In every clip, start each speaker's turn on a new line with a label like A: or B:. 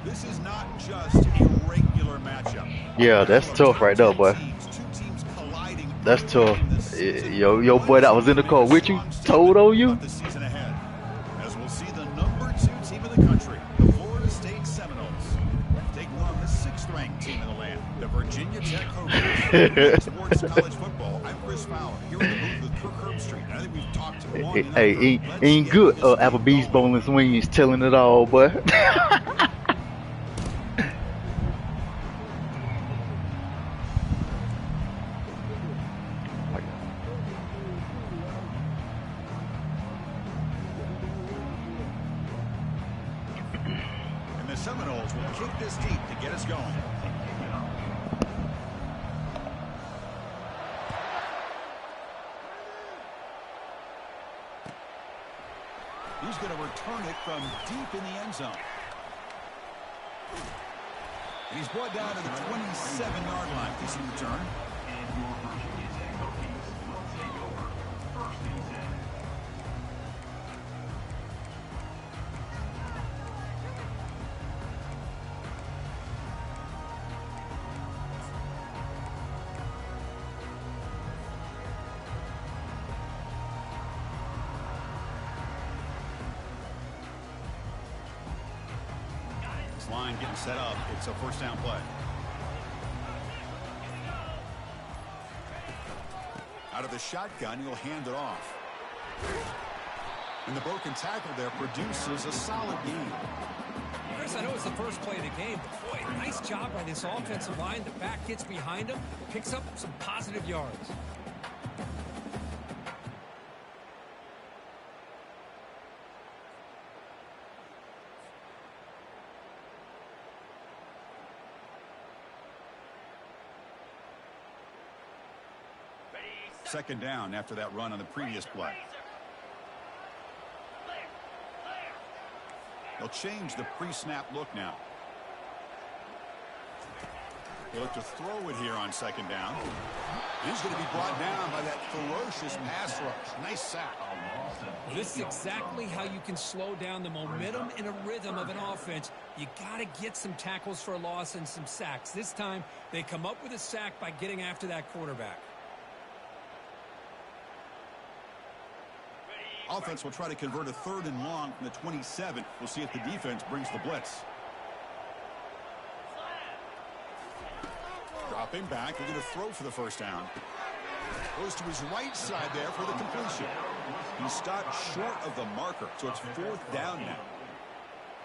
A: This is not just a regular matchup.
B: Yeah, that's tough right there, boy. That's tough. Yo, boy that was in the car with you, told on you.
A: The season ahead, as we'll see the #2 team in the country, the Florida State Seminoles, taking on the 6th-ranked team in the land, the Virginia Tech Hokies. Sports college football. I'm Chris Fowler here in the booth with Kirk Herbstreit. I think we've talked long enough.
B: Hey, ain't good. Applebee's boneless wings telling it all, boy.
A: And the Seminoles will kick this deep to get us going. He's going to return it from deep in the end zone. And he's brought down to the 27-yard line. Decent return. Line getting set up. It's a first down play. Out of the shotgun, he'll hand it off. And the broken tackle there produces a solid gain.
C: Chris, I know it's the first play of the game, but boy, nice job by this offensive line. The back gets behind him, picks up some positive yards.
A: Second down after that run on the previous play. They'll change the pre-snap look now. They look to throw it here on second down. He's going to be brought down by that ferocious pass rush. Nice sack.
C: This is exactly how you can slow down the momentum and a rhythm of an offense. You got to get some tackles for a loss and some sacks. This time, they come up with a sack by getting after that quarterback.
A: Offense will try to convert a 3rd and long from the 27. We'll see if the defense brings the blitz. Dropping back, they're going to throw for the first down. Goes to his right side there for the completion. He stopped short of the marker, so it's 4th down now.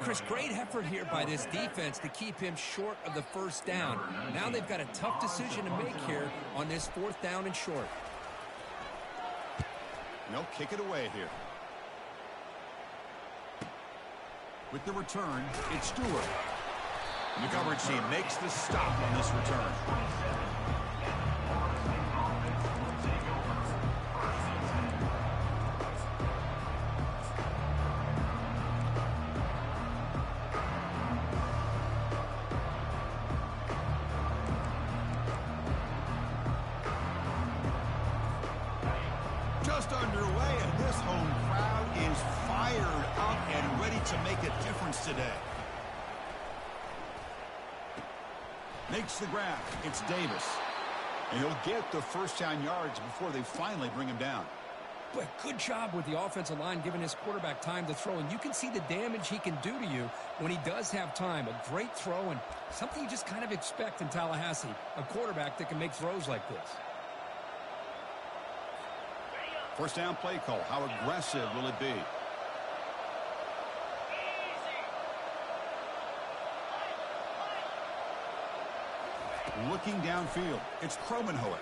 C: Chris, great effort here by this defense to keep him short of the first down. Now they've got a tough decision to make here on this 4th down and short.
A: And they'll kick it away here. With the return, it's Stewart. And the coverage team makes the stop on this return. Just underway, and this home crowd is fired up and ready to make a difference today. Makes the grab. It's Davis. And he'll get the first down yards before they finally bring him down.
C: But good job with the offensive line giving his quarterback time to throw. And you can see the damage he can do to you when he does have time. A great throw and something you just kind of expect in Tallahassee. A quarterback that can make throws like this.
A: First down play call. How aggressive will it be? Looking downfield. It's Kromenhoek.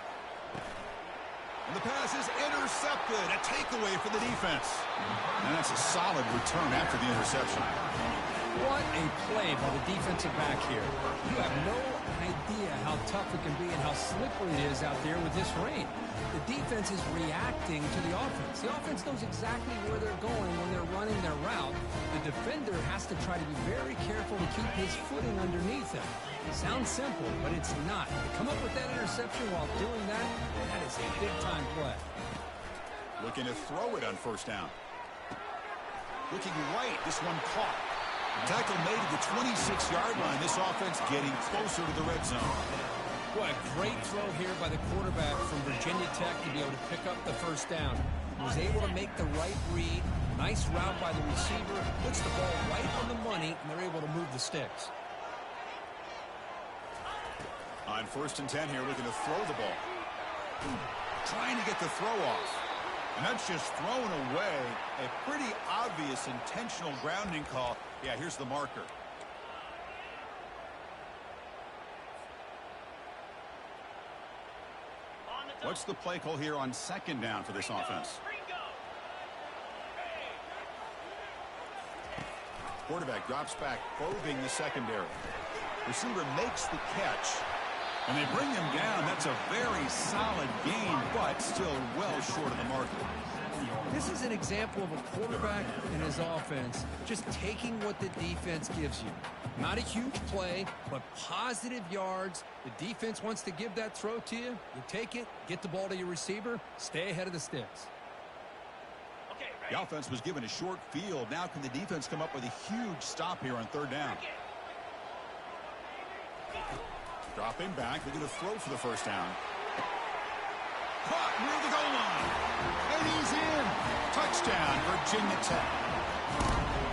A: And the pass is intercepted. A takeaway for the defense. And that's a solid return after the interception.
C: What a play by the defensive back here. You have no idea how tough it can be and how slippery it is out there with this rain. The defense is reacting to the offense. The offense knows exactly where they're going when they're running their route. The defender has to try to be very careful to keep his footing underneath him. It sounds simple, but it's not. To come up with that interception while doing that, that is a big-time play.
A: Looking to throw it on first down. Looking right, this one caught. tackle made at the 26-yard line. This offense getting closer to the red zone.
C: What a great throw here by the quarterback from Virginia Tech to be able to pick up the first down. He was able to make the right read. Nice route by the receiver. Puts the ball right on the money, and they're able to move the sticks.
A: On 1st and 10 here, looking to throw the ball. Trying to get the throw off. And that's just thrown away. A pretty obvious intentional grounding call. Yeah, here's the marker. What's the play call here on 2nd down for this offense? Quarterback drops back, probing the secondary. Receiver makes the catch. And they bring him down. That's a very solid gain, but still well short of the marker.
C: This is an example of a quarterback and his offense just taking what the defense gives you. Not a huge play, but positive yards. The defense wants to give that throw to you. You take it, get the ball to your receiver, stay ahead of the sticks.
A: The offense was given a short field. Now can the defense come up with a huge stop here on 3rd down? Dropping back, they're going to throw for the first down. Caught near the goal line. And he's in. Touchdown, Virginia Tech.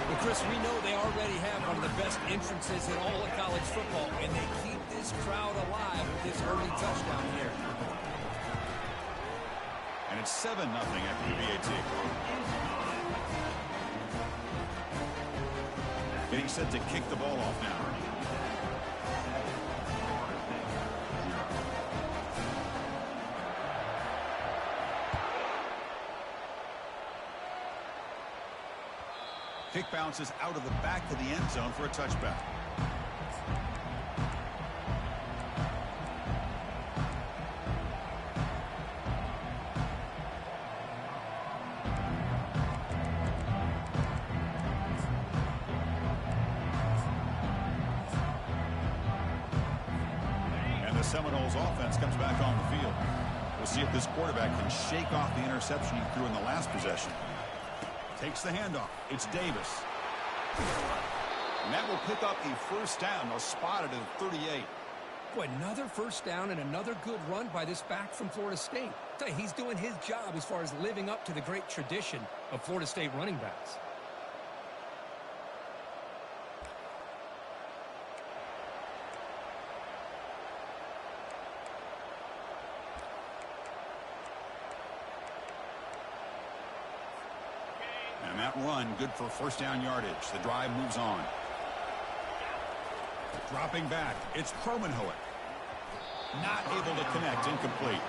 C: Well, Chris, we know they already have one of the best entrances in all of college football, and they keep this crowd alive with this early touchdown here.
A: And it's 7-0 after the VAT. Getting set to kick the ball off now. Kick bounces out of the back of the end zone for a touchback. And the Seminoles offense comes back on the field. We'll see if this quarterback can shake off the interception he threw in the last possession. Takes the handoff. It's Davis. And that will pick up a first down. They'll spot it at 38.
C: Boy, another first down and another good run by this back from Florida State. Tell you, he's doing his job as far as living up to the great tradition of Florida State running backs.
A: And that run, good for first down yardage. The drive moves on. Dropping back, it's Promenhoek. Not able to connect, incomplete.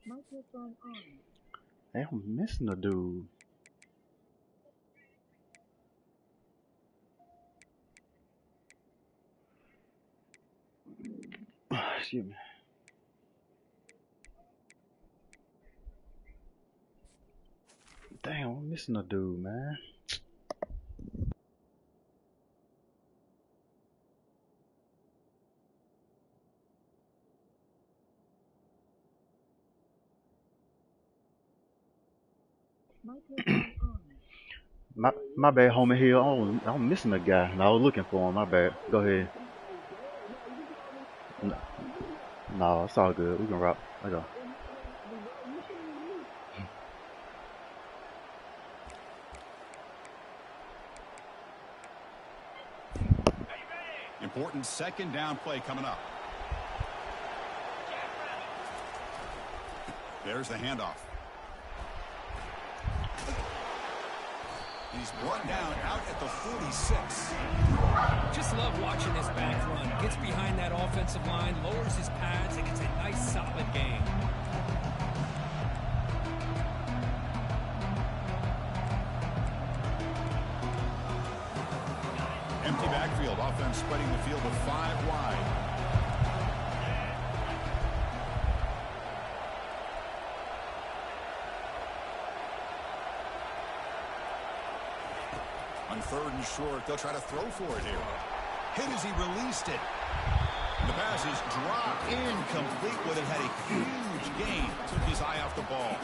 D: Microphone on.
B: Hey, I'm missing a dude. Excuse me. Damn, I'm missing a dude, man.
D: Microphone on.
B: My bad, homie here. I'm missing a guy, and I was looking for him. My bad. Go ahead. No, it's all good. We can rock. I go.
A: Important second down play coming up. There's the handoff. He's brought down out at the 46.
C: Just love watching this back run. Gets behind that offensive line, lowers his pads,
A: backfield. Offense spreading the field with 5 wide. On 3rd and short, they'll try to throw for it here. Hit as he released it. The pass is dropped incomplete with it. Had a huge gain. Took his eye off the ball.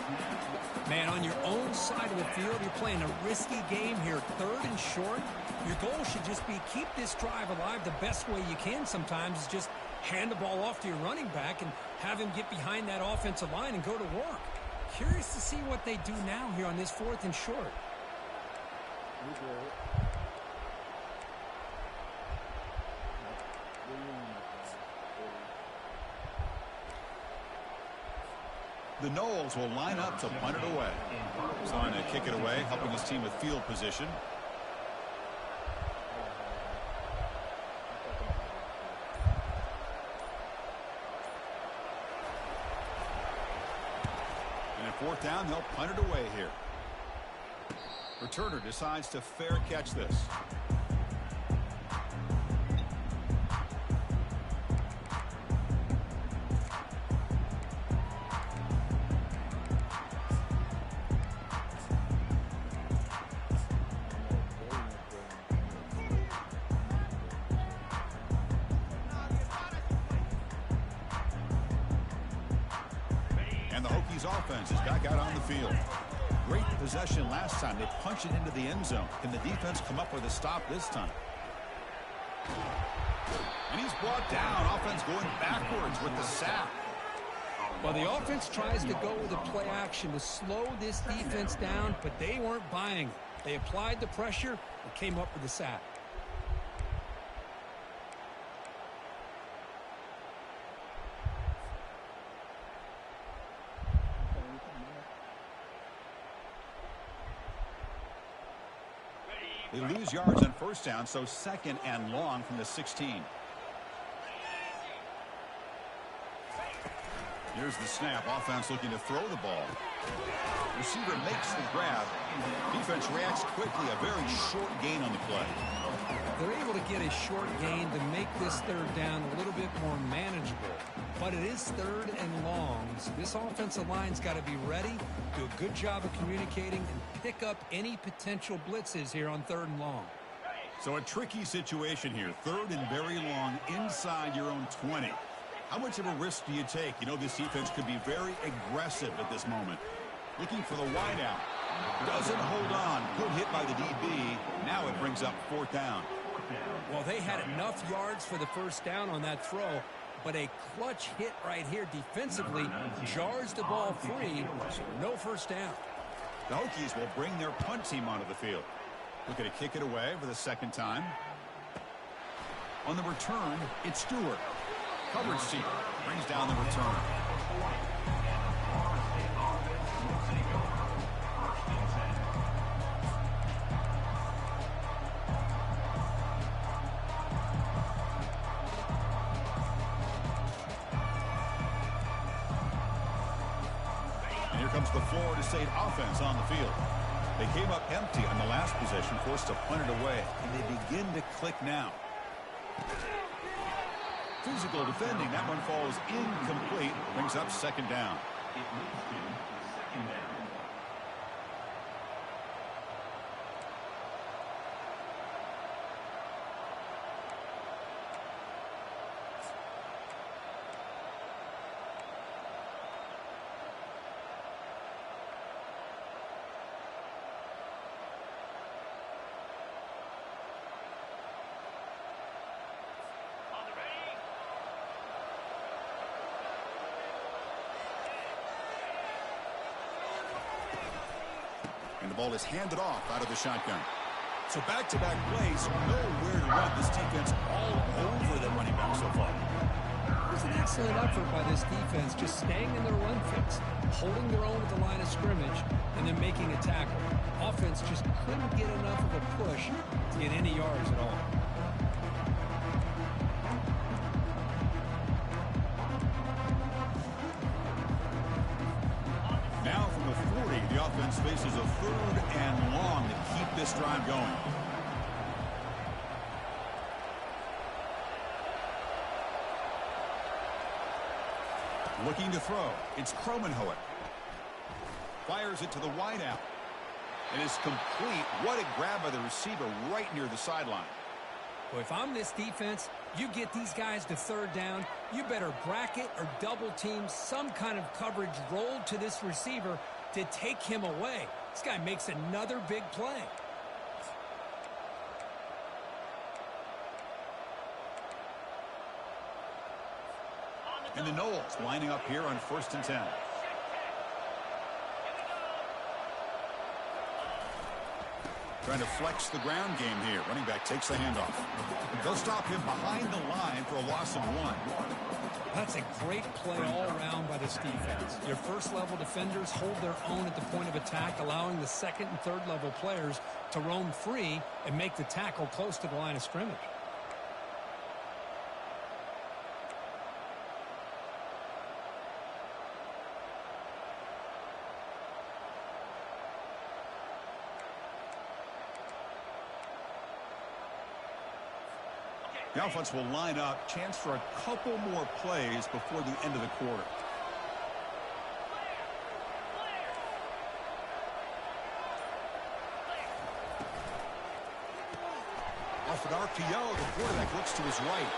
C: Man, on your own side of the field, you're playing a risky game here. 3rd and short. Your goal should just be keep this drive alive the best way you can sometimes is just hand the ball off to your running back and have him get behind that offensive line and go to work. Curious to see what they do now here on this 4th and short.
A: The Knowles will line up to punt it away. He's on to kick it away, helping his team with field position. And at 4th down, they'll punt it away here. Returner decides to fair catch this. And the Hokies offense is back out on the field. Great possession last time. They punch it into the end zone. Can the defense come up with a stop this time? And he's brought down. Offense going backwards with the sack.
C: Well, the offense tries to go with a play action to slow this defense down, but they weren't buying it. They applied the pressure and came up with the sack.
A: They lose yards on 1st down, so 2nd and long from the 16. Here's the snap. Offense looking to throw the ball. Receiver makes the grab. Defense reacts quickly. A very short gain on the play.
C: They're able to get a short gain to make this 3rd down a little bit more manageable. But it is 3rd and long, so this offensive line's got to be ready, do a good job of communicating, and pick up any potential blitzes here on 3rd and long.
A: So a tricky situation here. 3rd and very long inside your own 20. How much of a risk do you take? You know, this defense could be very aggressive at this moment. Looking for the wideout. Doesn't hold on. Good hit by the DB. Now it brings up 4th down.
C: Well, they had enough yards for the 1st down on that throw, but a clutch hit right here defensively jars the ball free, so no 1st down.
A: The Hokies will bring their punt team onto the field. Looking to kick it away for the 2nd time. On the return, it's Stewart. Coverage team brings down the return. And here comes the Florida State offense on the field. They came up empty on the last possession, forced to punt it away, and they begin to click now. Physical defending. That one falls incomplete. Brings up 2nd down. And the ball is handed off out of the shotgun. So back-to-back plays, nowhere to run. This defense all over the running back so far.
C: It was an excellent effort by this defense, just staying in their run fix, holding their own at the line of scrimmage, and then making a tackle. Offense just couldn't get enough of a push to get any yards at all.
A: Now from the 40, the offense faces a 3rd and long to keep this drive going. Looking to throw. It's Kromenhoek. Fires it to the wideout. It is complete. What a grab by the receiver right near the sideline.
C: Well, if I'm this defense, you get these guys to third down, you better bracket or double team some kind of coverage rolled to this receiver to take him away. This guy makes another big play.
A: And the Knowles lining up here on 1st and 10. Trying to flex the ground game here. Running back takes the handoff. They'll stop him behind the line for a loss of 1.
C: That's a great play all around by this defense. Your first-level defenders hold their own at the point of attack, allowing the second and third-level players to roam free and make the tackle close to the line of scrimmage.
A: The offense will line up. Chance for a couple more plays before the end of the quarter. Off an RPO, the quarterback looks to his right.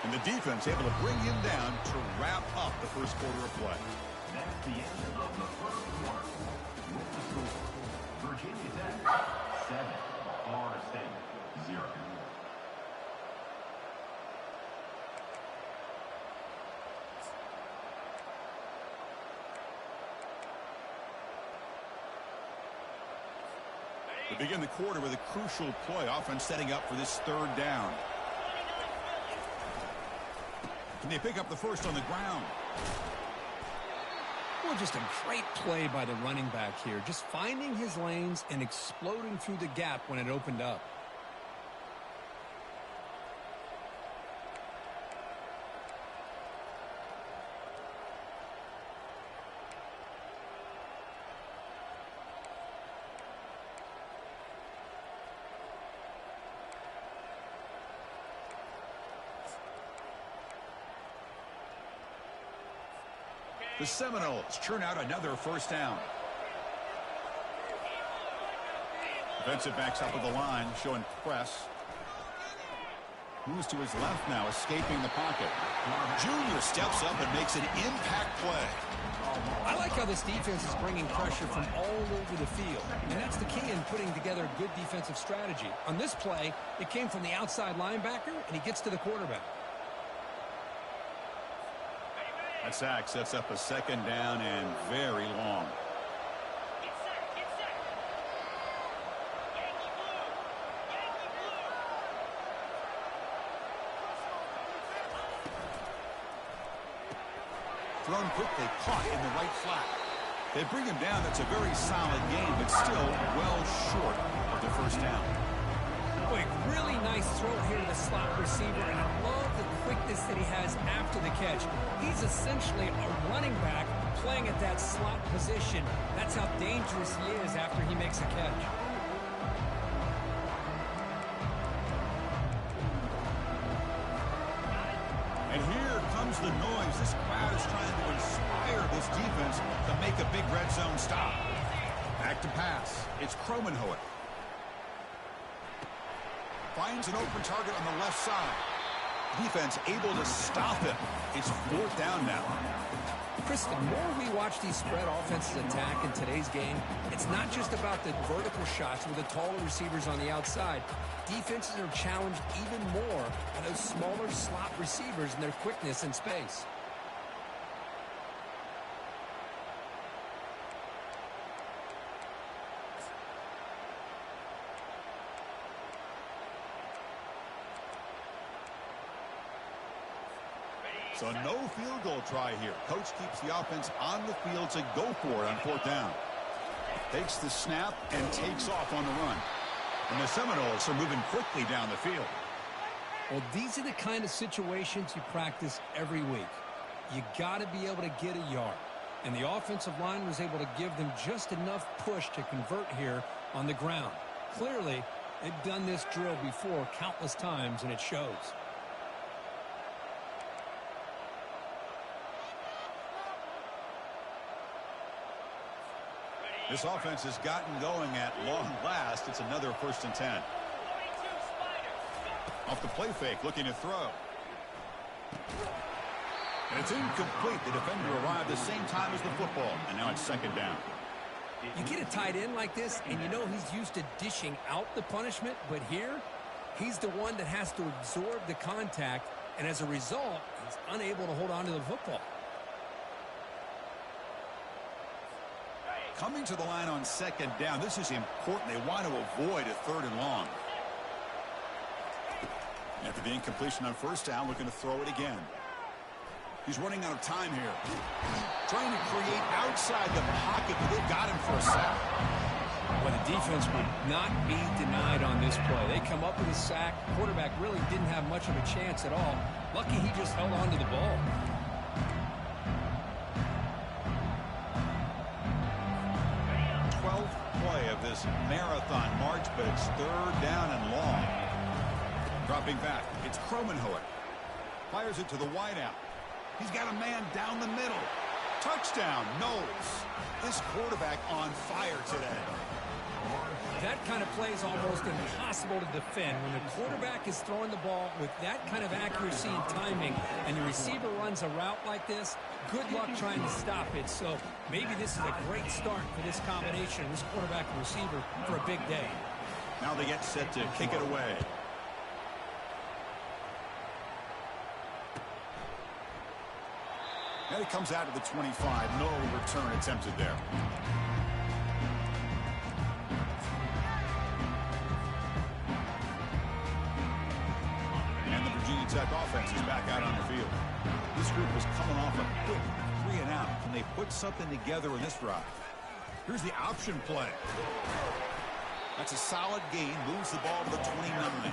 A: And the defense able to bring him down to wrap up the first quarter of play.
E: That's the end of the first quarter. With the score, Virginia Tech 7, Florida State 0.
A: We begin the quarter with a crucial play. Offense setting up for this third down. Can they pick up the first on the ground?
C: Well, just a great play by the running back here. Just finding his lanes and exploding through the gap when it opened up.
A: The Seminoles churn out another first down. Defensive backs up at the line, showing press. Moves to his left now, escaping the pocket. Junior steps up and makes an impact play.
C: I like how this defense is bringing pressure from all over the field. And that's the key in putting together a good defensive strategy. On this play, it came from the outside linebacker, and he gets to the quarterback.
A: That sack sets up a second down and very long. Thrown quickly, caught in the right flat. They bring him down. That's a very solid game, but still well short of the first down.
C: Boy, really nice throw here to the slot receiver, and I love the quickness that he has after the catch. He's essentially a running back playing at that slot position. That's how dangerous he is after he makes a catch.
A: And here comes the noise. This crowd is trying to inspire this defense to make a big red zone stop. Back to pass. It's Kromenhoek. Finds an open target on the left side. Defense able to stop him. It's fourth down now.
C: Chris, the more we watch these spread offenses attack in today's game, it's not just about the vertical shots with the taller receivers on the outside. Defenses are challenged even more by those smaller slot receivers and their quickness in space.
A: So no field goal try here. Coach keeps the offense on the field to go for it on fourth down. Takes the snap and takes off on the run. And the Seminoles are moving quickly down the field.
C: Well, these are the kind of situations you practice every week. You got to be able to get a yard. And the offensive line was able to give them just enough push to convert here on the ground. Clearly, they've done this drill before countless times, and it shows.
A: This offense has gotten going at long last. It's another 1st and 10. Off the play fake, looking to throw. And it's incomplete. The defender arrived the same time as the football, and now it's 2nd down.
C: You get a tight end like this, and you know he's used to dishing out the punishment, but here, he's the one that has to absorb the contact, and as a result, he's unable to hold on to the football.
A: Coming to the line on 2nd down, this is important. They want to avoid a 3rd and long. After the incompletion on 1st down, looking to throw it again. He's running out of time here. Trying to create outside the pocket, but they've got him for a sack.
C: Well, the defense would not be denied on this play. They come up with a sack. Quarterback really didn't have much of a chance at all. Lucky he just held on to the ball.
A: Play of this marathon march, but it's 3rd down and long. Dropping back, it's Kromenhoek. Fires it to the wideout. He's got a man down the middle. Touchdown, Knowles. This quarterback on fire today.
C: That kind of play is almost impossible to defend. When the quarterback is throwing the ball with that kind of accuracy and timing, and the receiver runs a route like this, good luck trying to stop it. So maybe this is a great start for this combination, this quarterback and receiver, for a big day.
A: Now they get set to kick it away. And it comes out to the 25. No return attempted there. And the Virginia Tech offense is back out on the field. This group was coming off a quick 3 and out. Can they put something together in this drive? Here's the option play. That's a solid gain. Moves the ball to the 29.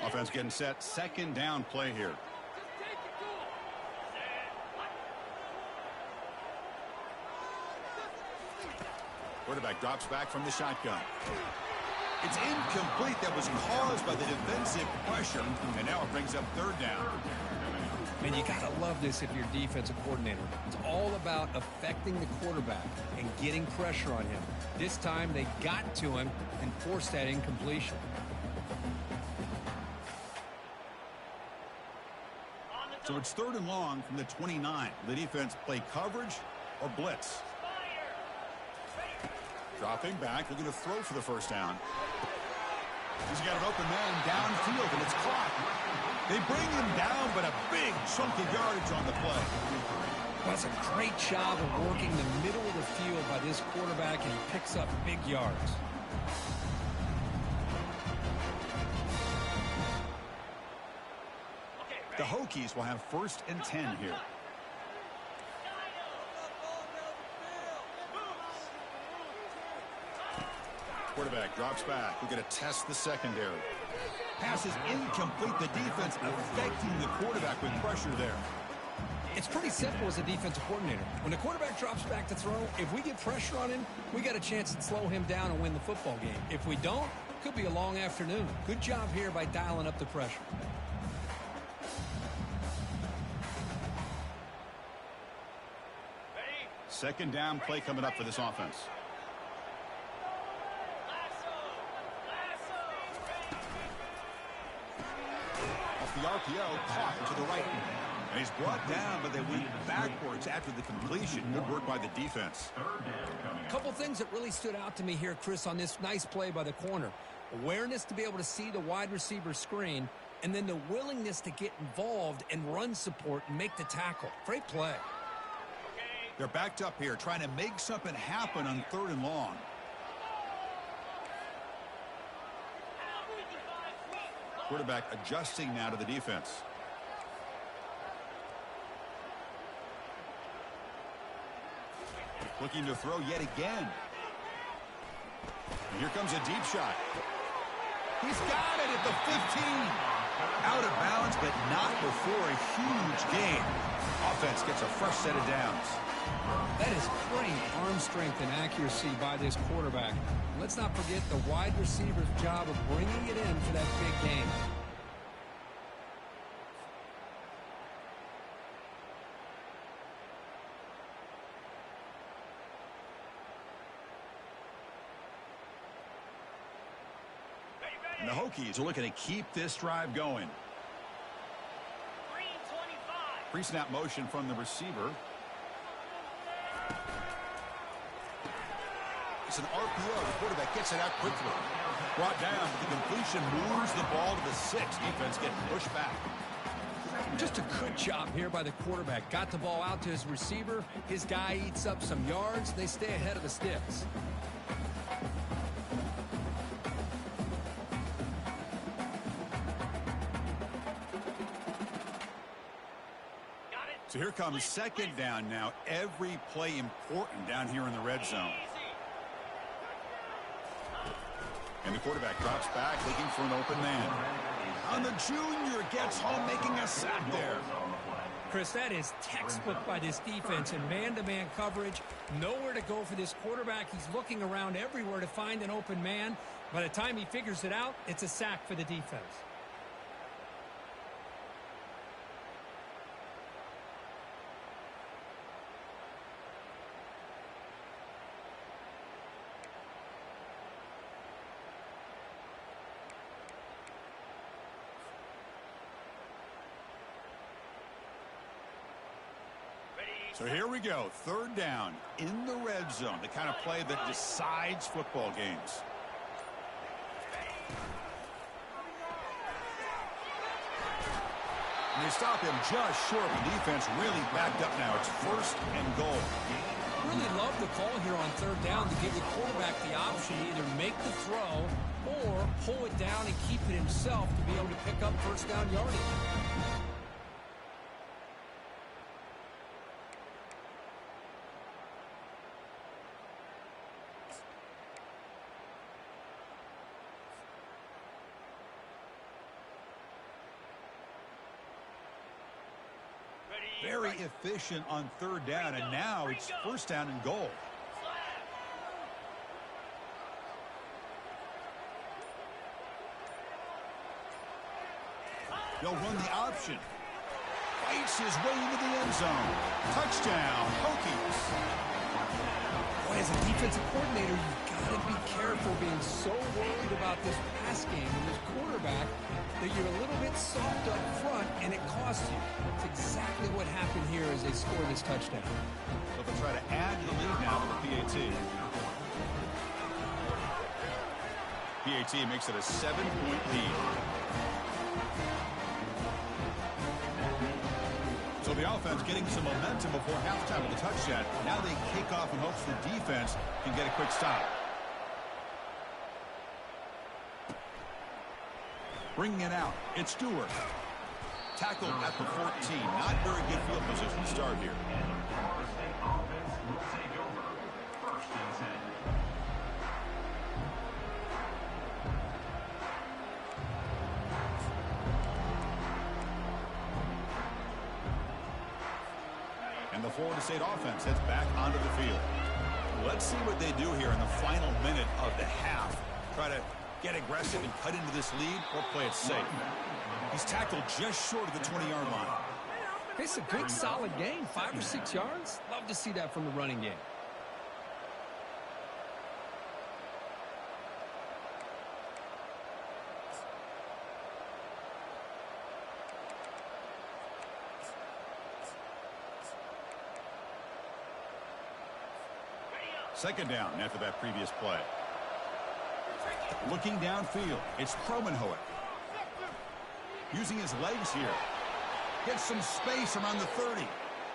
A: Offense getting set. 2nd down play here. Quarterback drops back from the shotgun. It's incomplete. That was caused by the defensive pressure, and now it brings up 3rd down.
C: And you got to love this if you're defensive coordinator. It's all about affecting the quarterback and getting pressure on him. This time they got to him and forced that incompletion.
A: So it's 3rd and long from the 29. The defense play coverage or blitz. Dropping back, looking to throw for the 1st down. He's got an open man downfield, and it's caught. They bring him down, but a big chunk of yardage on the play.
C: That's a great job of working the middle of the field by this quarterback, and he picks up big yards.
A: The Hokies will have 1st and 10 here. Quarterback drops back. We're going to test the secondary. Pass is incomplete. The defense affecting the quarterback with pressure there.
C: It's pretty simple as a defensive coordinator. When the quarterback drops back to throw, if we get pressure on him, we got a chance to slow him down and win the football game. If we don't, it could be a long afternoon. Good job here by dialing up the pressure.
A: Second down play coming up for this offense. Off the RPO, caught to the right. And he's brought down, but they went backwards after the completion. Good work by the defense.
C: A couple things that really stood out to me here, Chris, on this nice play by the corner. Awareness to be able to see the wide receiver screen, and then the willingness to get involved and run support and make the tackle. Great play.
A: They're backed up here, trying to make something happen on 3rd and long. Quarterback adjusting now to the defense. Looking to throw yet again. And here comes a deep shot. He's got it at the 15. Out of bounds, but not before a huge gain. Offense gets a fresh set of downs.
C: That is great arm strength and accuracy by this quarterback. Let's not forget the wide receiver's job of bringing it in for that big game.
A: And the Hokies are looking to keep this drive going. Pre-snap motion from the receiver. It's an RPO. The quarterback gets it out quickly. Brought down. The completion moves the ball to the 6. Defense getting pushed back.
C: Just a good job here by the quarterback. Got the ball out to his receiver. His guy eats up some yards. They stay ahead of the sticks.
A: So here comes second down now. Every play important down here in the red zone. And the quarterback drops back, looking for an open man. And the junior gets home, making a sack there.
C: Chris, that is textbook by this defense in man-to-man coverage. Nowhere to go for this quarterback. He's looking around everywhere to find an open man. By the time he figures it out, it's a sack for the defense.
A: So here we go, third down in the red zone, the kind of play that decides football games. And they stop him just short. The defense really backed up now. It's first and goal.
C: Really love the call here on third down to give the quarterback the option to either make the throw or pull it down and keep it himself to be able to pick up first down yardage.
A: Very efficient on third down, and now it's first down and goal. They'll run the option. Fights his way into the end zone. Touchdown, Hokies.
C: Boy, as a defensive coordinator, you've got to be careful being so worried about this pass game and this quarterback that you're a little bit soft up front and it costs you. It's exactly what happened here as they score this touchdown.
A: So they'll try to add to the lead now with the PAT. PAT makes it a 7-point lead. So the offense getting some momentum before halftime with the touchdown. Now they kick off in hopes the defense can get a quick stop. Bringing it out, it's Stewart. Tackled at the 14. Not very good field position to start here.
E: Florida State offense will take over. First and 10.
A: And the Florida State offense heads back onto the field. Let's see what they do here in the final minute of the half. Try to get aggressive and cut into this lead or play it safe. He's tackled just short of the 20-yard line.
C: It's a good, solid game. 5 or 6 yards. Love to see that from the running game.
A: Second down after that previous play. Looking downfield, it's Kromenhoek. Using his legs here. Gets some space around the 30.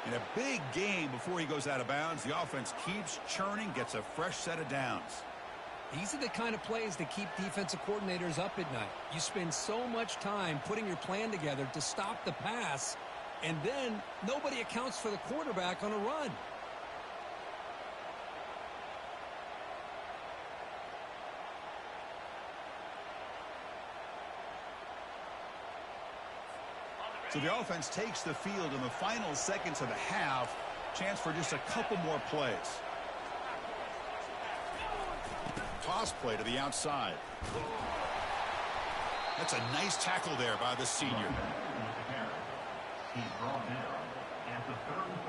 A: In a big game before he goes out of bounds, the offense keeps churning, gets a fresh set of downs.
C: These are the kind of plays that keep defensive coordinators up at night. You spend so much time putting your plan together to stop the pass, and then nobody accounts for the quarterback on a run.
A: So the offense takes the field in the final seconds of the half. Chance for just a couple more plays. Toss play to the outside. That's a nice tackle there by the senior.
E: He's brought down at the 3rd and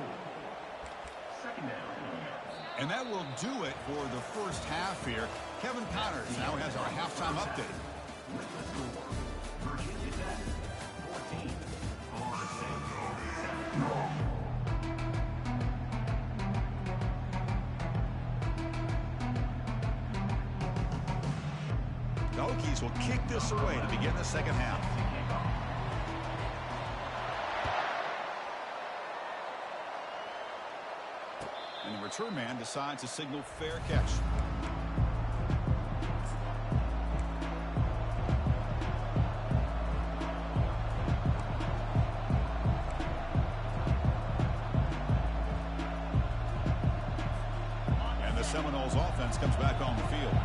E: 4. Second down.
A: And that will do it for the first half here. Kevin Connors now has our halftime update.
E: With the score, Virginia Tech 14, Florida State 7.
A: The Hokies will kick this away to begin the second half. And the return man decides to signal fair catch. And the Seminoles offense comes back on the field.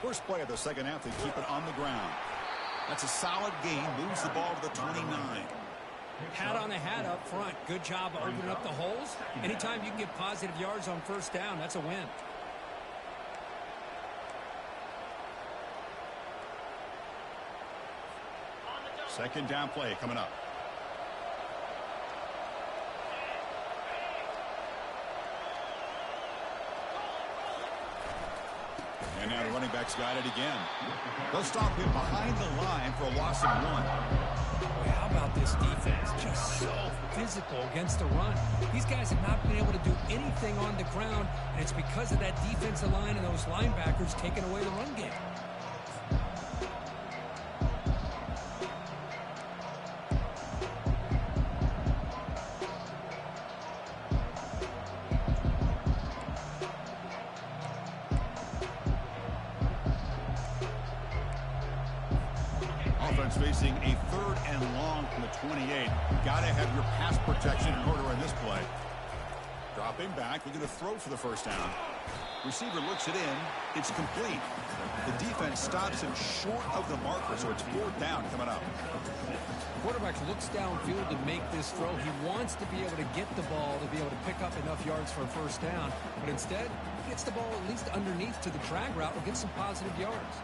A: First play of the second half, they keep it on the ground. That's a solid gain, moves the ball to the 29.
C: Hat on a hat up front. Good job of opening up the holes. Anytime you can get positive yards on first down, that's a win.
A: Second down play coming up. And now the running back's got it again. They'll stop him behind the line for a loss of 1.
C: Boy, how about this defense? Just so physical against the run. These guys have not been able to do anything on the ground, and it's because of that defensive line and those linebackers taking away the run game.
A: Facing a 3rd and long from the 28. Got to have your pass protection in order in this play. Dropping back, looking to throw for the first down. Receiver looks it in. It's complete. The defense stops him short of the marker, so it's 4th down coming up.
C: Quarterback looks downfield to make this throw. He wants to be able to get the ball to be able to pick up enough yards for a first down, but instead, he gets the ball at least underneath to the drag route and gets some positive yards.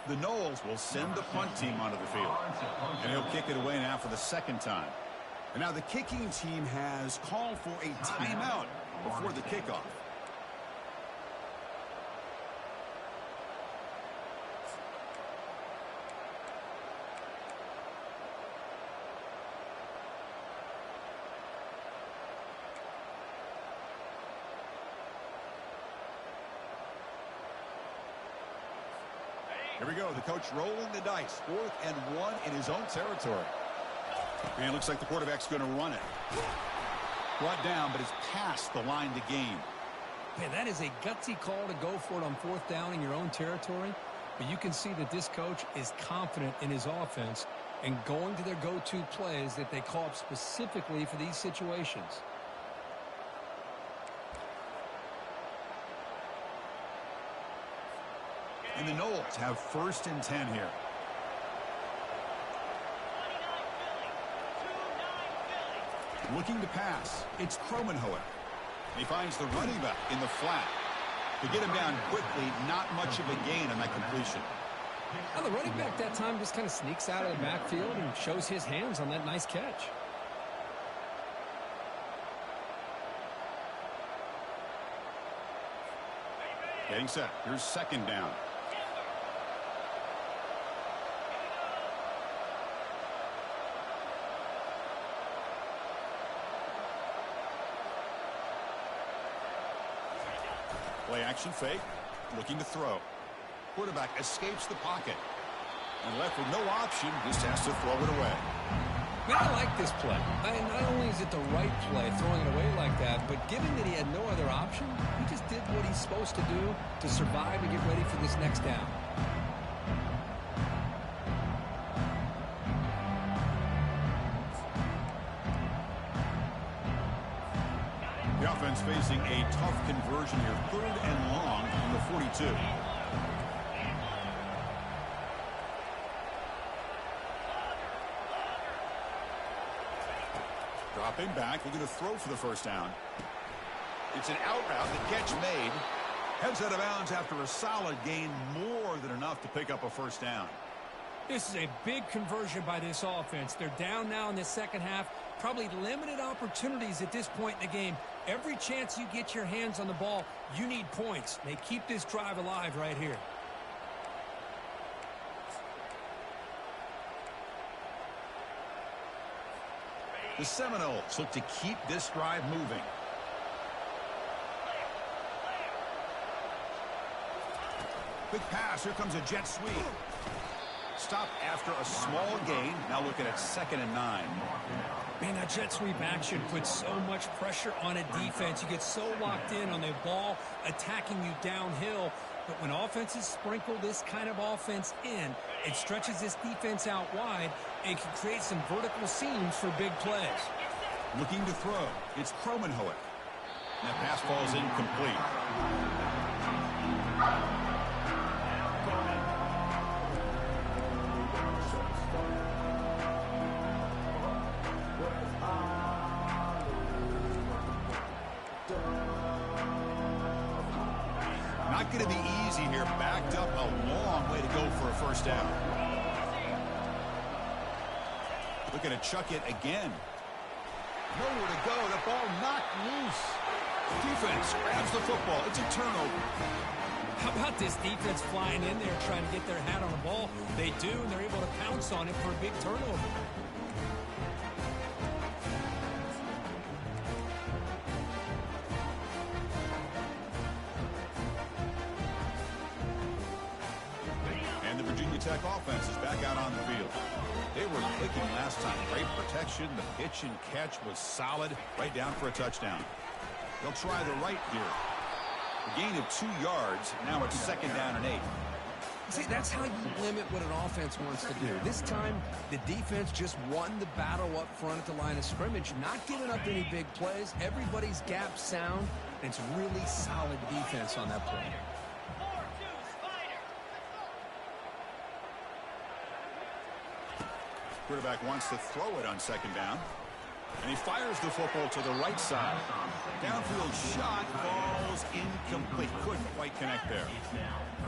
A: The Noles will send the punt team onto the field. And he'll kick it away now for the 2nd time. And now the kicking team has called for a timeout before the kickoff. Here we go. The coach rolling the dice. 4th and 1 in his own territory. And it looks like the quarterback's going to run it. Brought down, but it's past the line to gain.
C: Man, that is a gutsy call to go for it on 4th down in your own territory. But you can see that this coach is confident in his offense and going to their go-to plays that they call up specifically for these situations.
A: And the Noles have 1st and 10 here. Looking to pass. It's Kromenhoek. He finds the running back in the flat. To get him down quickly, not much of a gain on that completion.
C: Now the running back that time just kind of sneaks out of the backfield and shows his hands on that nice catch.
A: Getting set. Here's 2nd down. Play action fake. Looking to throw. Quarterback escapes the pocket. And left with no option, just has to throw it away.
C: Man, I like this play. Not only is it the right play, throwing it away like that, but given that he had no other option, he just did what he's supposed to do to survive and get ready for this next down.
A: The offense facing a tough conversion here, 3rd and long from the 42. Dropping back, looking to throw for the first down. It's an out route, the catch made. Heads out of bounds after a solid gain, more than enough to pick up a first down.
C: This is a big conversion by this offense. They're down now in the second half. Probably limited opportunities at this point in the game. Every chance you get your hands on the ball, you need points. They keep this drive alive right here.
A: The Seminoles look to keep this drive moving. Quick pass. Here comes a jet sweep. Stop after a small gain. Now looking at 2nd and 9.
C: Man, that jet sweep action puts so much pressure on a defense. You get so locked in on the ball attacking you downhill. But when offenses sprinkle this kind of offense in, it stretches this defense out wide and can create some vertical seams for big plays.
A: Looking to throw. It's Kromenhoek. That pass falls incomplete. Not going to be easy here. Backed up a long way to go for a first down. Looking to chuck it again. Nowhere to go. The ball knocked loose. Defense grabs the football. It's a turnover.
C: How about this defense flying in there trying to get their hat on the ball? They do, and they're able to pounce on it for a big turnover.
A: And the Virginia Tech offense is back out on the field. They were clicking last time. Great protection. The pitch and catch was solid. Right down for a touchdown. They'll try the right here. A gain of 2 yards. Now it's 2nd down and 8.
C: See, that's how you limit what an offense wants to do. This time, the defense just won the battle up front at the line of scrimmage, not giving up any big plays. Everybody's gap sound, and it's really solid defense on that play.
A: Quarterback wants to throw it on 2nd down. And he fires the football to the right side. Downfield shot falls incomplete. Couldn't quite connect there.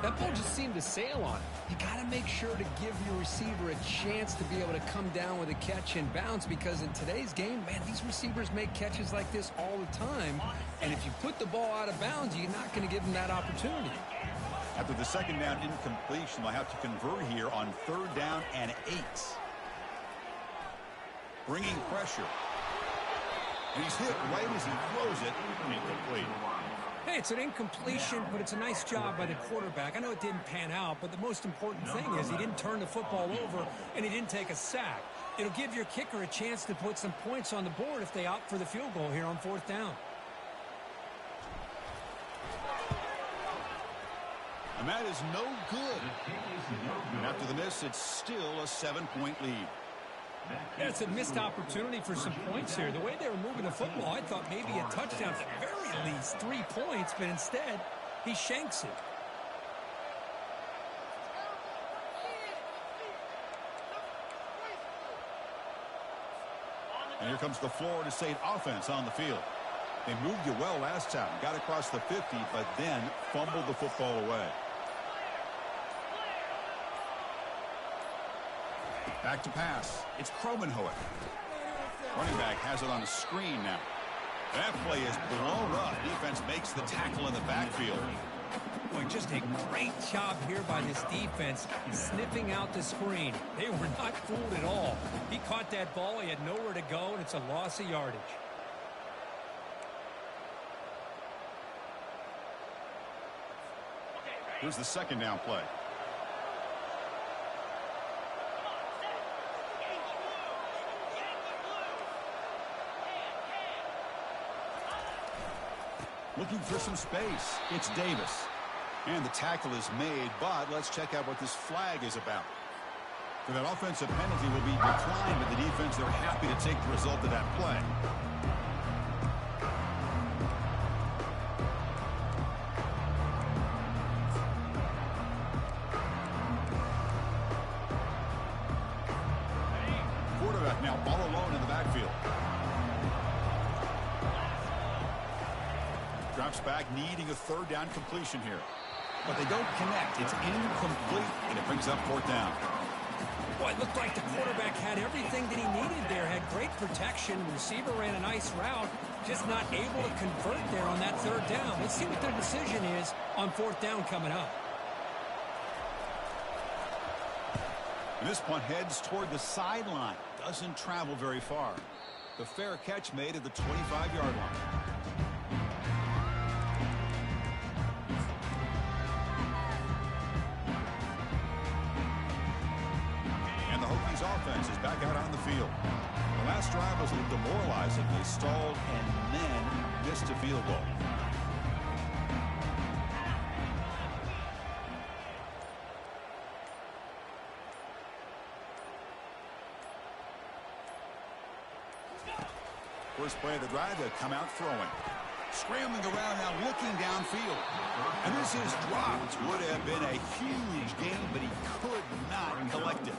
C: That ball just seemed to sail on it. You got to make sure to give your receiver a chance to be able to come down with a catch and bounce, because in today's game, man, these receivers make catches like this all the time. And if you put the ball out of bounds, you're not going to give them that opportunity.
A: After the 2nd down incompletion, they'll have to convert here on 3rd down and 8. Bringing pressure. And he's hit right as he throws it. Incomplete.
C: Hey, it's an incompletion, but it's a nice job by the quarterback. I know it didn't pan out, but the most important thing is he didn't turn the football over and he didn't take a sack. It'll give your kicker a chance to put some points on the board if they opt for the field goal here on 4th down.
A: And that is no good. And after the miss, it's still a 7-point lead.
C: Yeah, it's a missed opportunity for some points here. The way they were moving the football, I thought maybe a touchdown at the very least, 3 points, but instead, he shanks it.
A: And here comes the Florida State offense on the field. They moved you well last time, got across the 50, but then fumbled the football away. Back to pass. It's Kromenhoek. Running back has it on a screen now. That play is blown up. Defense makes the tackle in the backfield.
C: Boy, just a great job here by this defense, sniffing out the screen. They were not fooled at all. He caught that ball. He had nowhere to go, and it's a loss of yardage.
A: Here's the 2nd down play. Looking for some space. It's Davis. And the tackle is made, but let's check out what this flag is about. So that offensive penalty will be declined, but the defense, they're happy to take the result of that play. Quarterback now all alone in the backfield. Drops back, needing a third down completion here. But they don't connect. It's incomplete, and it brings up fourth down.
C: Boy, it looked like the quarterback had everything that he needed there. Had great protection. Receiver ran a nice route. Just not able to convert there on that third down. Let's see what their decision is on fourth down coming up.
A: And this punt heads toward the sideline. Doesn't travel very far. The fair catch made at the 25-yard line. Offense is back out on the field. The last drive was a little demoralizing. They stalled and then missed a field goal. First play of the drive, they come out throwing. Scrambling around now, looking downfield. And this is dropped. Would have been a huge gain, but he could not collect it.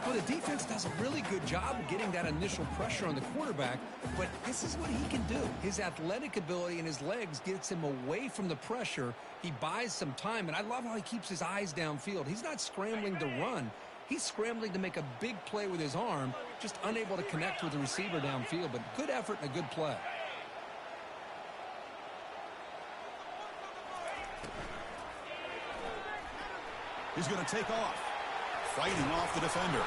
C: Well, the defense does a really good job of getting that initial pressure on the quarterback, but this is what he can do. His athletic ability and his legs gets him away from the pressure. He buys some time, and I love how he keeps his eyes downfield. He's not scrambling to run. He's scrambling to make a big play with his arm, just unable to connect with the receiver downfield, but good effort and a good play.
A: He's going to take off. Fighting off the defender.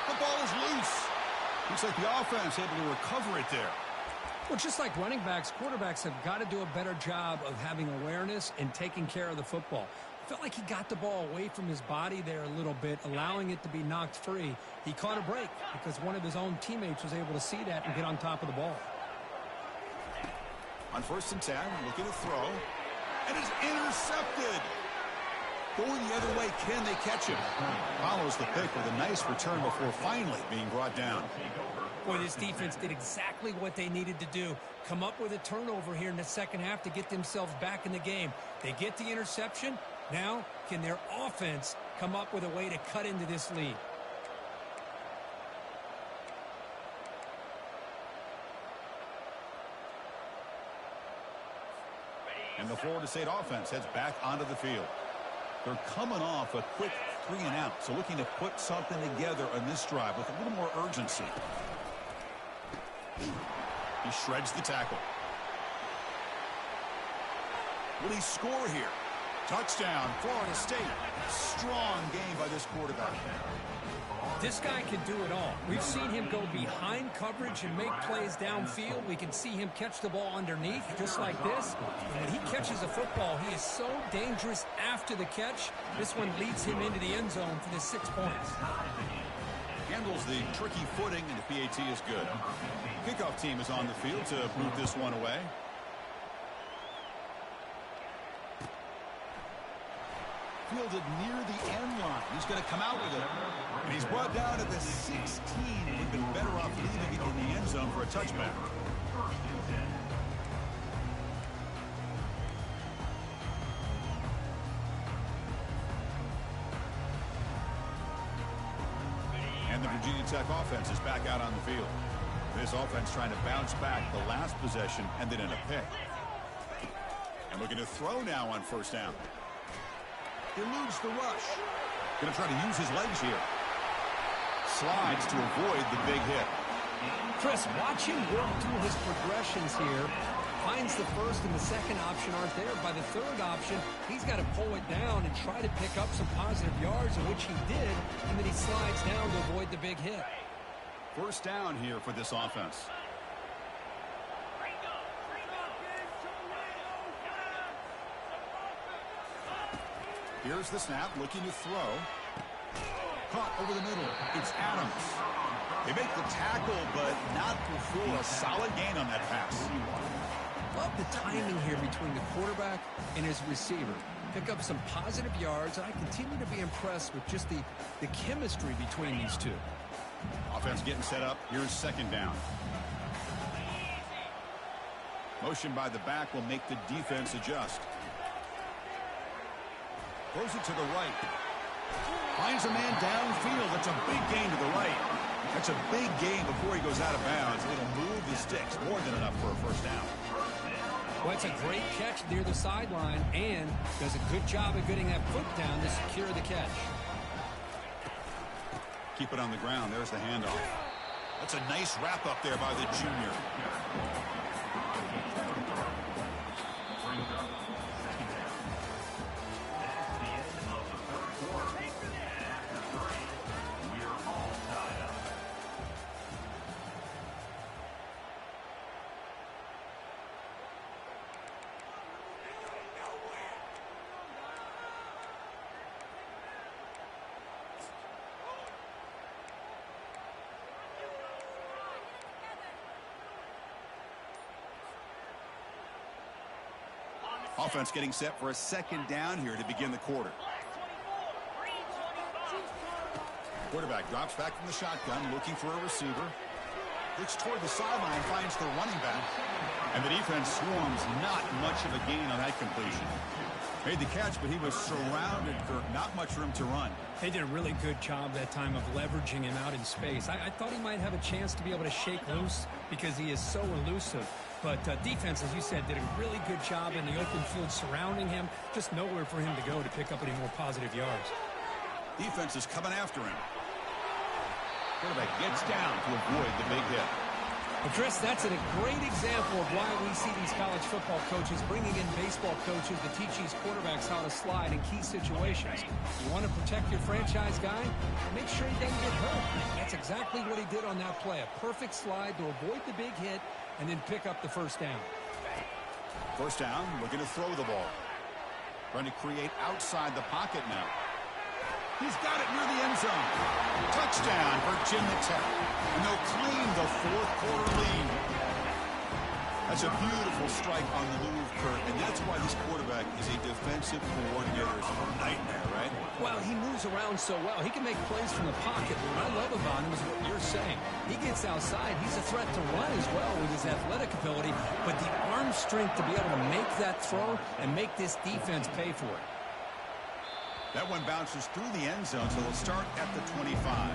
A: The ball is loose. Looks like the offense able to recover it there.
C: Well, just like running backs, quarterbacks have got to do a better job of having awareness and taking care of the football. I felt like he got the ball away from his body there a little bit, allowing it to be knocked free. He caught a break because one of his own teammates was able to see that and get on top of the ball.
A: On 1st and 10, looking to throw. And it's intercepted. Going the other way, can they catch him? Follows the pick with a nice return before finally being brought down.
C: Boy, this defense did exactly what they needed to do. Come up with a turnover here in the second half to get themselves back in the game. They get the interception. Now, can their offense come up with a way to cut into this lead?
A: And the Florida State offense heads back onto the field. They're coming off a quick 3-and-out, so looking to put something together on this drive with a little more urgency. He shreds the tackle. Will he score here? Touchdown, Florida State. Strong game by this quarterback.
C: This guy can do it all. We've seen him go behind coverage and make plays downfield. We can see him catch the ball underneath, just like this. And when he catches a football, he is so dangerous after the catch. This one leads him into the end zone for the 6 points.
A: Handles the tricky footing, and the PAT is good. Kickoff team is on the field to move this one away. Fielded near the end line. He's going to come out with it. And he's brought down at the 16. Would have been better off leaving it in the end zone for a touchback. And the Virginia Tech offense is back out on the field. This offense trying to bounce back the last possession, ended in a pick. And looking to throw now on 1st down. Eludes the rush. Going to try to use his legs here. Slides to avoid the big hit.
C: Chris, watch him work through his progressions here. Finds the first and the second option aren't there. By the third option, he's got to pull it down and try to pick up some positive yards, which he did, and then he slides down to avoid the big hit.
A: 1st down here for this offense. Here's the snap, looking to throw. Caught over the middle. It's Adams. They make the tackle, but not before a solid gain on that pass.
C: Love the timing here between the quarterback and his receiver. Pick up some positive yards, and I continue to be impressed with just the chemistry between these two.
A: Offense getting set up. Here's second down. Motion by the back will make the defense adjust. Throws it to the right. Finds a man downfield. That's a big gain to the right. That's a big gain before he goes out of bounds. It'll move the sticks. More than enough for a first down.
C: Well, it's a great catch near the sideline and does a good job of getting that foot down to secure the catch.
A: Keep it on the ground. There's the handoff. That's a nice wrap up there by the junior. Offense getting set for a second down here to begin the quarter. Quarterback drops back from the shotgun, looking for a receiver. Looks toward the sideline, finds the running back. And the defense swarms. Not much of a gain on that completion. Made the catch, but he was surrounded, Kirk. Not much room to run.
C: They did a really good job that time of leveraging him out in space. I thought he might have a chance to be able to shake loose because he is so elusive. But defense, as you said, did a really good job in the open field surrounding him. Just nowhere for him to go to pick up any more positive yards.
A: Defense is coming after him. Quarterback gets down to avoid the big hit.
C: Well, Chris, that's a great example of why we see these college football coaches bringing in baseball coaches to teach these quarterbacks how to slide in key situations. You want to protect your franchise guy? Make sure he doesn't get hurt. That's exactly what he did on that play. A perfect slide to avoid the big hit and then pick up the first down.
A: First down, looking to throw the ball. Trying to create outside the pocket now. He's got it near the end zone. Touchdown, Virginia Tech. And they'll claim the fourth quarter lead. That's a beautiful strike on the move, Kurt, and that's why this quarterback is a defensive coordinator's nightmare, right?
C: Well, he moves around so well. He can make plays from the pocket. What I love about him is what you're saying. He gets outside. He's a threat to run as well with his athletic ability, but the arm strength to be able to make that throw and make this defense pay for it.
A: That one bounces through the end zone, so they'll start at the 25.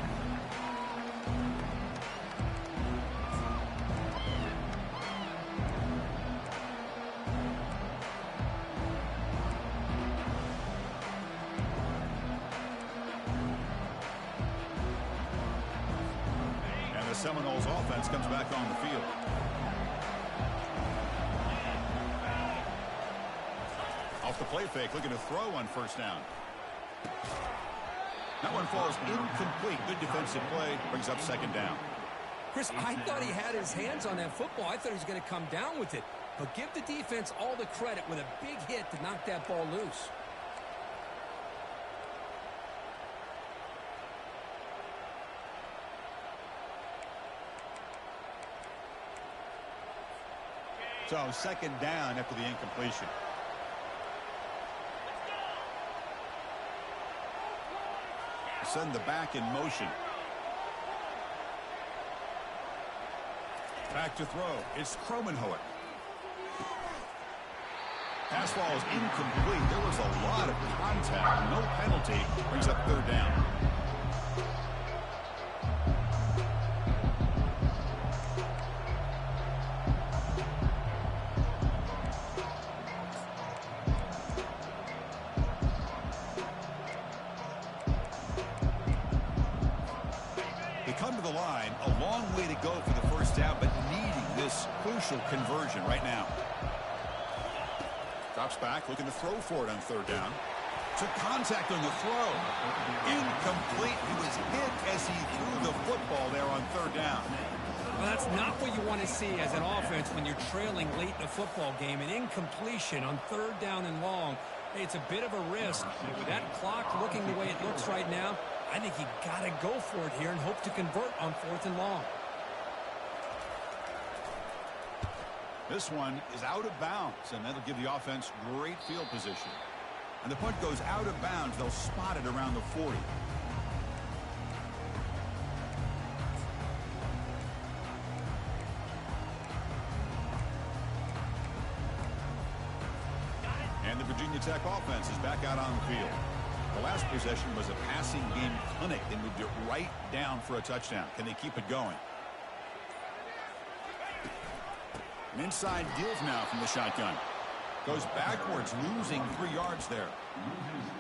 A: And the Seminoles offense comes back on the field. Off the play fake, looking to throw on first down. That one falls incomplete. Good defensive play. Brings up second down.
C: Chris, I thought he had his hands on that football. I thought he was going to come down with it. But give the defense all the credit with a big hit to knock that ball loose.
A: So second down after the incompletion. Send the back in motion. Back to throw. It's Kromenhoek. Pass ball is incomplete. There was a lot of contact. No penalty. Brings up third down. A long way to go for the first down, but needing this crucial conversion right now. Drops back, looking to throw for it on third down. Took contact on the throw. Incomplete. He was hit as he threw the football there on third down.
C: Well, that's not what you want to see as an offense when you're trailing late in the football game. An incompletion on third down and long. Hey, it's a bit of a risk. With that clock looking the way it looks right now, I think you got to go for it here and hope to convert on fourth and long.
A: This one is out of bounds, and that'll give the offense great field position. And the punt goes out of bounds. They'll spot it around the 40. And the Virginia Tech offense is back out on the field. The last possession was a passing game clinic. They moved it right down for a touchdown. Can they keep it going? An inside give now from the shotgun. Goes backwards, losing 3 yards there.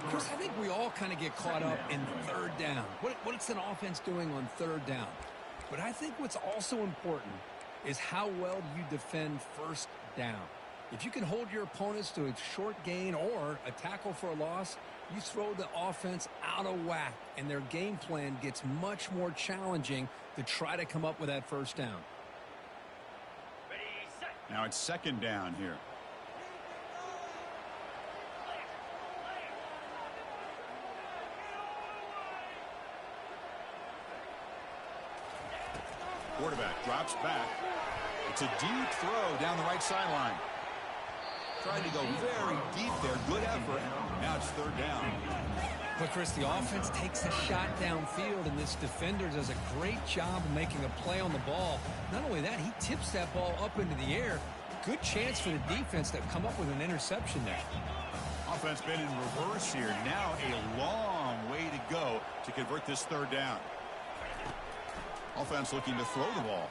C: Chris, I think we all kind of get caught up in third down. What's an offense doing on third down? But I think what's also important is how well you defend first down. If you can hold your opponents to a short gain or a tackle for a loss, you throw the offense out of whack, and their game plan gets much more challenging to try to come up with that first down.
A: Now it's second down here. Quarterback drops back. It's a deep throw down the right sideline. Tried to go very deep there. Good effort. Now it's third down.
C: But, Chris, the offense takes a shot downfield, and this defender does a great job of making a play on the ball. Not only that, he tips that ball up into the air. Good chance for the defense to come up with an interception there.
A: Offense been in reverse here. Now a long way to go to convert this third down. Offense looking to throw the ball.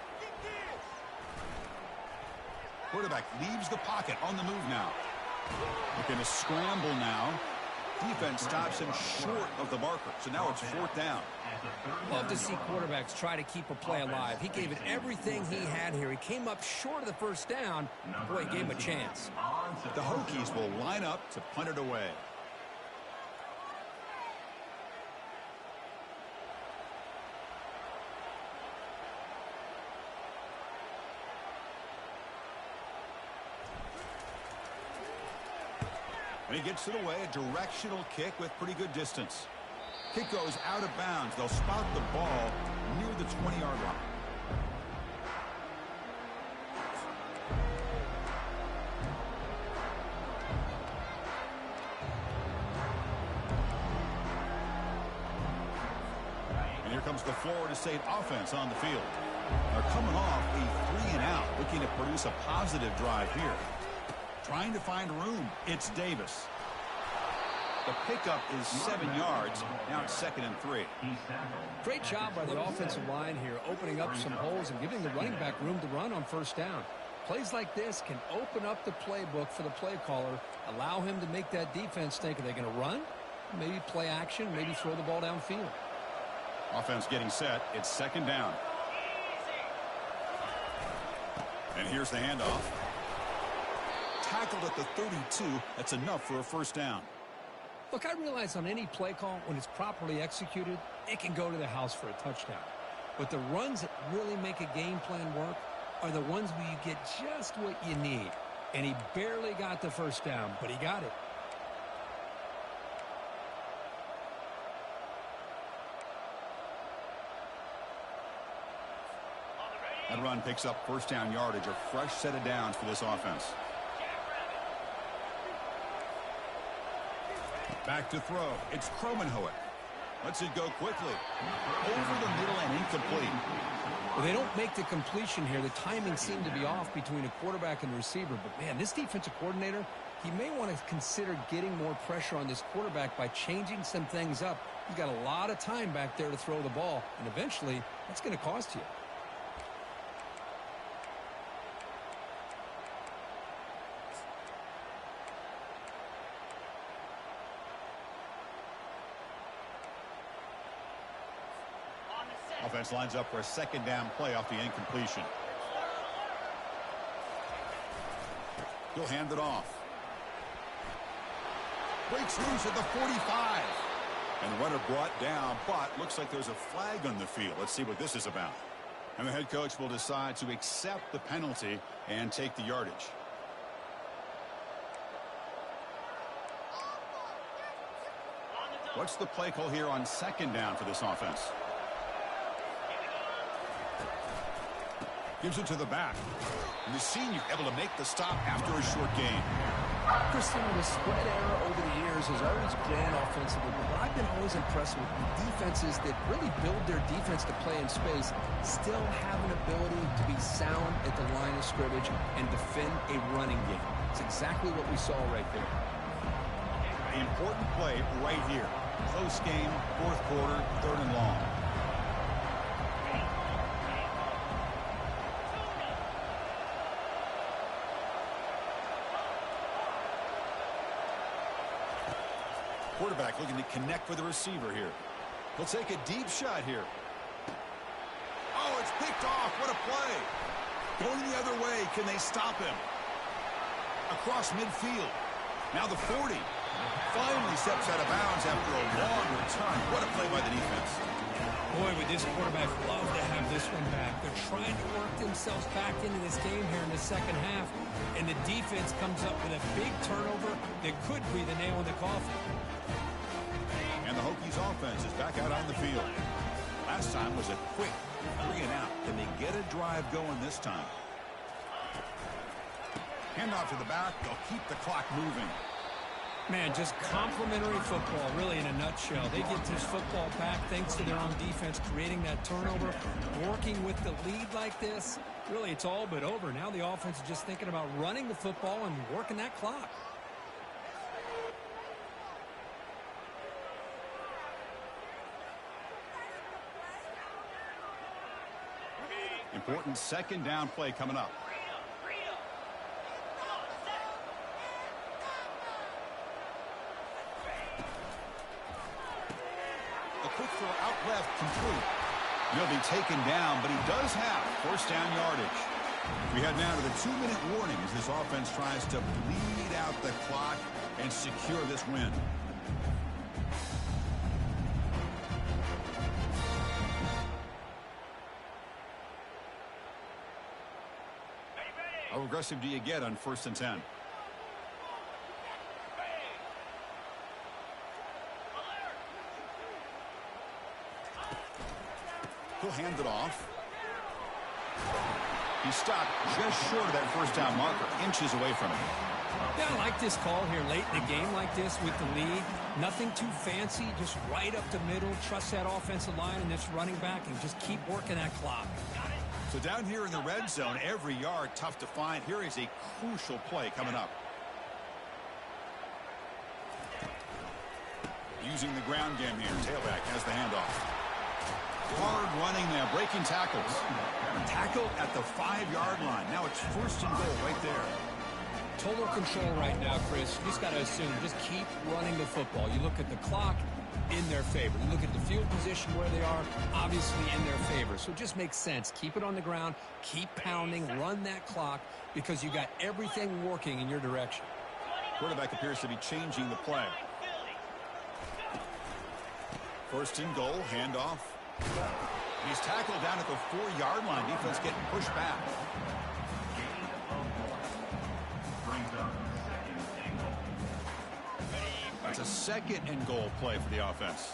A: Quarterback leaves the pocket on the move now. Looking to scramble now. Defense stops him short of the marker. So now it's fourth down.
C: Love to see quarterbacks try to keep a play alive. He gave it everything he had here. He came up short of the first down. Boy, he gave him a chance.
A: The Hokies will line up to punt it away. And he gets it away, a directional kick with pretty good distance. Kick goes out of bounds. They'll spot the ball near the 20-yard line. And here comes the Florida State offense on the field. They're coming off a 3-and-out, looking to produce a positive drive here. Trying to find room. It's Davis. The pickup is 7 yards. Now it's 2nd and 3.
C: Great job by the offensive line here, opening up some holes and giving the running back room to run on first down. Plays like this can open up the playbook for the play caller, allow him to make that defense think, are they going to run? Maybe play action, maybe throw the ball downfield.
A: Offense getting set. It's 2nd down. And here's the handoff. Tackled at the 32. That's enough for a first down.
C: Look, I realize on any play call, when it's properly executed, it can go to the house for a touchdown. But the runs that really make a game plan work are the ones where you get just what you need. And he barely got the first down, but he got it.
A: That run picks up first down yardage, a fresh set of downs for this offense. Back to throw. It's Kromenhoek. Lets it go quickly. Over the middle and incomplete.
C: Well, they don't make the completion here. The timing seemed to be off between a quarterback and a receiver. But, man, this defensive coordinator, he may want to consider getting more pressure on this quarterback by changing some things up. He's got a lot of time back there to throw the ball. And eventually, that's going to cost you.
A: Offense lines up for a 2nd down play off the incompletion. He'll hand it off. Breaks loose at the 45. And the runner brought down, but looks like there's a flag on the field. Let's see what this is about. And the head coach will decide to accept the penalty and take the yardage. What's the play call here on 2nd down for this offense? Gives it to the back. And the senior able to make the stop after a short gain.
C: Christian, the spread error over the years has always grown offensively, but I've been always impressed with defenses that really build their defense to play in space, still have an ability to be sound at the line of scrimmage and defend a running game. It's exactly what we saw right there.
A: An important play right here. Close game, fourth quarter, 3rd and long. Quarterback looking to connect with the receiver here. He'll take a deep shot here. Oh, it's picked off. What a play. Going the other way. Can they stop him? Across midfield. Now the 40. Finally steps out of bounds after a long return. What a play by the defense.
C: Boy, would this quarterback love to have this one back. They're trying to work themselves back into this game here in the second half, and the defense comes up with a big turnover that could be the nail in the coffin.
A: And the Hokies offense is back out on the field. Last time was a quick 3 and out. Can they get a drive going this time? Handoff to the back. They'll keep the clock moving.
C: Man, just complimentary football, really, in a nutshell. They get this football back thanks to their own defense, creating that turnover, working with the lead like this. Really, it's all but over. Now the offense is just thinking about running the football and working that clock.
A: Important 2nd down play coming up. A quick throw out left, complete. He'll be taken down, but he does have 1st down yardage. We head now to the 2-minute warning as this offense tries to bleed out the clock and secure this win. How aggressive do you get on 1st and 10? He'll hand it off. He's stopped just short of that 1st down marker, inches away from it.
C: Yeah, I like this call here late in the game like this with the lead. Nothing too fancy, just right up the middle. Trust that offensive line and this running back and just keep working that clock.
A: So down here in the red zone, every yard tough to find. Here is a crucial play coming up. Using the ground game here. Tailback has the handoff. Hard running there, breaking tackles. Tackle at the 5-yard line. Now it's 1st and goal right there.
C: Total control right now, Chris. You just got to assume, just keep running the football. You look at the clock, in their favor. You look at the field position where they are, obviously in their favor. So it just makes sense. Keep it on the ground, keep pounding, run that clock because you got everything working in your direction.
A: Quarterback appears to be changing the play. 1st and goal, handoff. He's tackled down at the 4-yard line. Defense getting pushed back. That's a 2nd and goal play for the offense.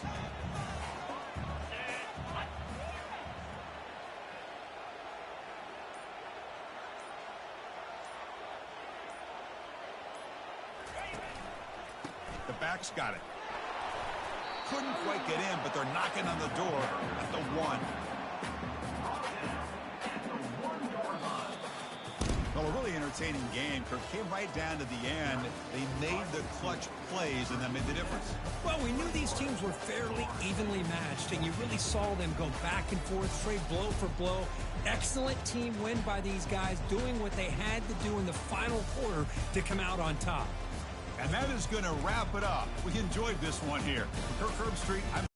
A: The back's got it. Couldn't quite get in, but they're knocking on the door at the 1. Well, a really entertaining game. Kirk came right down to the end. They made the clutch plays, and that made the difference.
C: Well, we knew these teams were fairly evenly matched, and you really saw them go back and forth, trade blow for blow. Excellent team win by these guys, doing what they had to do in the final quarter to come out on top.
A: And that is going to wrap it up. We enjoyed this one here. For Kirk Herbstreit, I'm